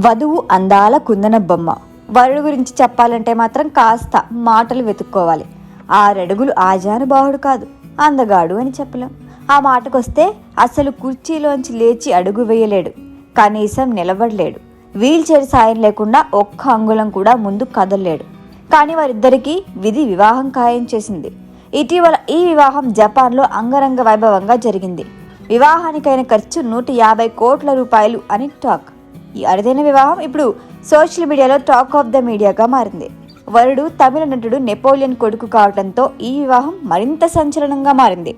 వధువు అందాల కుందన బొమ్మ. వరుడు గురించి చెప్పాలంటే మాత్రం కాస్త మాటలు వెతుక్కోవాలి. 6 అడుగులు ఆజానుబాహుడు కాదు, అందగాడు అని చెప్పలేం. ఆ మాటకొస్తే అసలు కుర్చీలోంచి లేచి అడుగు వేయలేడు, కనీసం నిలబడలేడు. వీల్ చైర్ సాయం లేకుండా ఒక్క అంగుళం కూడా ముందు కదలలేడు. కానీ వారిద్దరికీ విధి వివాహం ఖాయం చేసింది. ఇటీవల ఈ వివాహం జపాన్లో అంగరంగ వైభవంగా జరిగింది. వివాహానికైన ఖర్చు 150 కోట్ల రూపాయలు అని టాక్. ఈ అరుదైన వివాహం ఇప్పుడు సోషల్ మీడియాలో టాక్ ఆఫ్ ద మీడియాగా మారింది. వరుడు తమిళ నటుడు నెపోలియన్ కొడుకు కావడంతో ఈ వివాహం మరింత సంచలనంగా మారింది.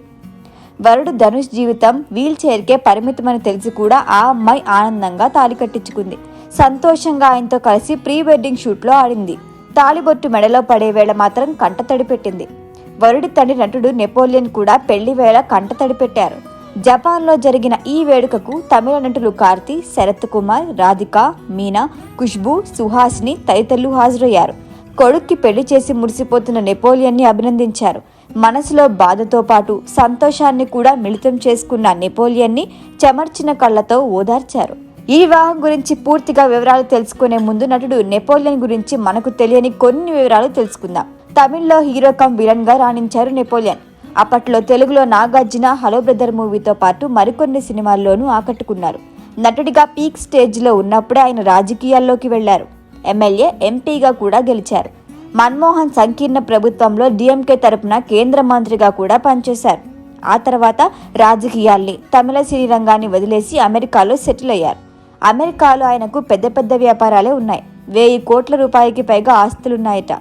వరుడు ధనుష్ జీవితం వీల్ చైర్కే పరిమితమని తెలిసి కూడా ఆ అమ్మాయి ఆనందంగా తాళి కట్టించుకుంది. సంతోషంగా ఆయనతో కలిసి ప్రీ వెడ్డింగ్ షూట్లో ఆడింది. తాళిబొట్టు మెడలో పడే వేళ మాత్రం కంటతడి పెట్టింది. వరుడి తండ్రి నటుడు నెపోలియన్ కూడా పెళ్లి వేళ కంటతడి పెట్టారు. జపాన్లో జరిగిన ఈ వేడుకకు తమిళ నటులు కార్తీ, శరత్ కుమార్, రాధిక, మీనా, ఖుష్బూ, సుహాసిని తదితరులు హాజరయ్యారు. కొడుక్కి పెళ్లి చేసి మురిసిపోతున్న నెపోలియన్ని అభినందించారు. మనసులో బాధతో పాటు సంతోషాన్ని కూడా మిళితం చేసుకున్న నెపోలియన్ని చెమర్చిన కళ్లతో ఓదార్చారు. ఈ వివాహం గురించి పూర్తిగా వివరాలు తెలుసుకునే ముందు నటుడు నెపోలియన్ గురించి మనకు తెలియని కొన్ని వివరాలు తెలుసుకుందాం. తమిళ్లో హీరో కమ్ విలన్ గా రాణించారు నెపోలియన్. అప్పట్లో తెలుగులో నాగార్జున హలో బ్రదర్ మూవీతో పాటు మరికొన్ని సినిమాల్లోనూ ఆకట్టుకున్నారు. నటుడిగా పీక్ స్టేజ్లో ఉన్నప్పుడే ఆయన రాజకీయాల్లోకి వెళ్లారు. ఎమ్మెల్యే, ఎంపీగా కూడా గెలిచారు. మన్మోహన్ సంకీర్ణ ప్రభుత్వంలో డిఎంకే తరపున కేంద్ర మంత్రిగా కూడా పనిచేశారు. ఆ తర్వాత రాజకీయాల్ని, తమిళ సినీ రంగాన్ని వదిలేసి అమెరికాలో సెటిల్ అయ్యారు. అమెరికాలో ఆయనకు పెద్ద పెద్ద వ్యాపారాలే ఉన్నాయి. 1000 కోట్ల రూపాయలకి పైగా ఆస్తులున్నాయట.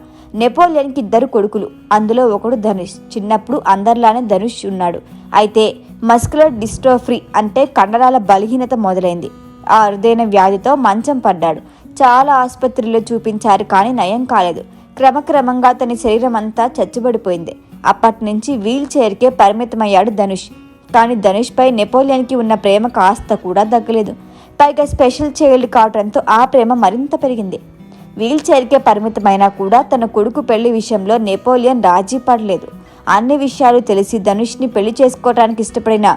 నెపోలియన్కి 2 కొడుకులు, అందులో ఒకడు ధనుష్. చిన్నప్పుడు అందరిలానే ధనుష్ ఉన్నాడు. అయితే మస్కులర్ డిస్ట్రోఫీ అంటే కండరాల బలహీనత మొదలైంది. ఆ అరుదైన వ్యాధితో మంచం పడ్డాడు. చాలా ఆసుపత్రుల్లో చూపించారు, కానీ నయం కాలేదు. క్రమక్రమంగా అతని శరీరం అంతా చచ్చుబడిపోయింది. అప్పటి నుంచి వీల్ చైర్కే పరిమితమయ్యాడు ధనుష్. కానీ ధనుష్పై నెపోలియన్కి ఉన్న ప్రేమ కాస్త కూడా తగ్గలేదు. పైగా స్పెషల్ చైల్డ్ కావడంతో ఆ ప్రేమ మరింత పెరిగింది. వీల్ చైర్కే పరిమితమైనా కూడా తన కొడుకు పెళ్లి విషయంలో నెపోలియన్ రాజీ పడలేదు. అన్ని విషయాలు తెలిసి ధనుష్ని పెళ్లి చేసుకోవడానికి ఇష్టపడిన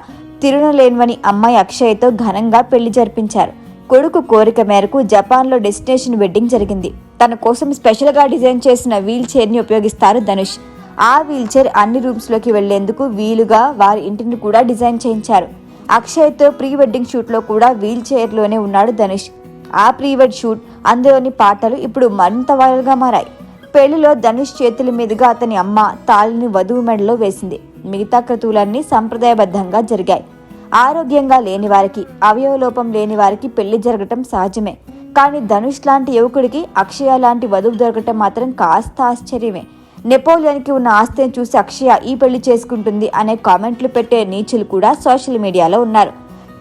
తిరునలేన్వని అమ్మాయి అక్షయ్తో ఘనంగా పెళ్లి జరిపించారు. కొడుకు కోరిక మేరకు జపాన్లో డెస్టినేషన్ వెడ్డింగ్ జరిగింది. తన కోసం స్పెషల్గా డిజైన్ చేసిన వీల్ చైర్ని ఉపయోగిస్తారు ధనుష్. ఆ వీల్ చైర్ అన్ని రూమ్స్లోకి వెళ్లేందుకు వీలుగా వారి ఇంటిని కూడా డిజైన్ చేయించారు. అక్షయ్తో ప్రీ వెడ్డింగ్ షూట్లో కూడా వీల్ చైర్లోనే ఉన్నాడు ధనుష్. ఆ ప్రీ వెడ్ షూట్, అందులోని పాటలు ఇప్పుడు మరింత వైరల్గా మారాయి. పెళ్లిలో ధనుష్ చేతుల మీదుగా అతని అమ్మ తాళిని వధువు మెడలో వేసింది. మిగతా క్రతువులన్నీ సంప్రదాయబద్ధంగా జరిగాయి. ఆరోగ్యంగా లేని వారికి, అవయవలోపం లేని వారికి పెళ్లి జరగటం సహజమే. కానీ ధనుష్ లాంటి యువకుడికి అక్షయ లాంటి వధువు దొరకటం మాత్రం కాస్త ఆశ్చర్యమే. నెపోలియన్కి ఉన్న ఆస్తిని చూసి అక్షయ ఈ పెళ్లి చేసుకుంటుంది అనే కామెంట్లు పెట్టే నీచులు కూడా సోషల్ మీడియాలో ఉన్నారు.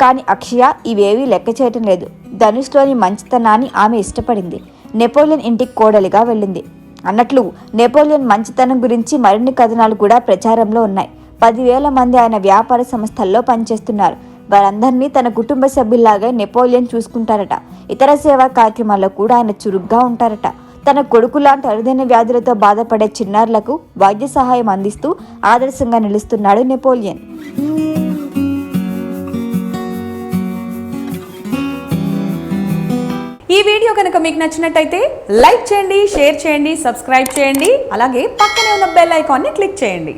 కానీ అక్షయ ఇవేవీ లెక్క చేయటం లేదు. ధనుష్లోని మంచితనాన్ని ఆమె ఇష్టపడింది. నెపోలియన్ ఇంటికి కోడలిగా వెళ్ళింది. అన్నట్లు నెపోలియన్ మంచితనం గురించి మరిన్ని కథనాలు కూడా ప్రచారంలో ఉన్నాయి. 10,000 మంది ఆయన వ్యాపార సంస్థల్లో పనిచేస్తున్నారు. వారందరినీ తన కుటుంబ సభ్యుల్లాగే నెపోలియన్ చూసుకుంటారట. ఇతర సేవా కార్యక్రమాల్లో కూడా ఆయన చురుగ్గా ఉంటారట. తన కొడుకు లాంటి అరుదైన వ్యాధులతో బాధపడే చిన్నారులకు వైద్య సహాయం అందిస్తూ ఆదర్శంగా నిలుస్తున్నాడు నెపోలియన్. ఈ వీడియో కనుక మీకు నచ్చినట్టయితే లైక్ చేయండి, షేర్ చేయండి, సబ్స్క్రైబ్ చేయండి. అలాగే పక్కనే ఉన్న బెల్ ఐకాన్ని క్లిక్ చేయండి.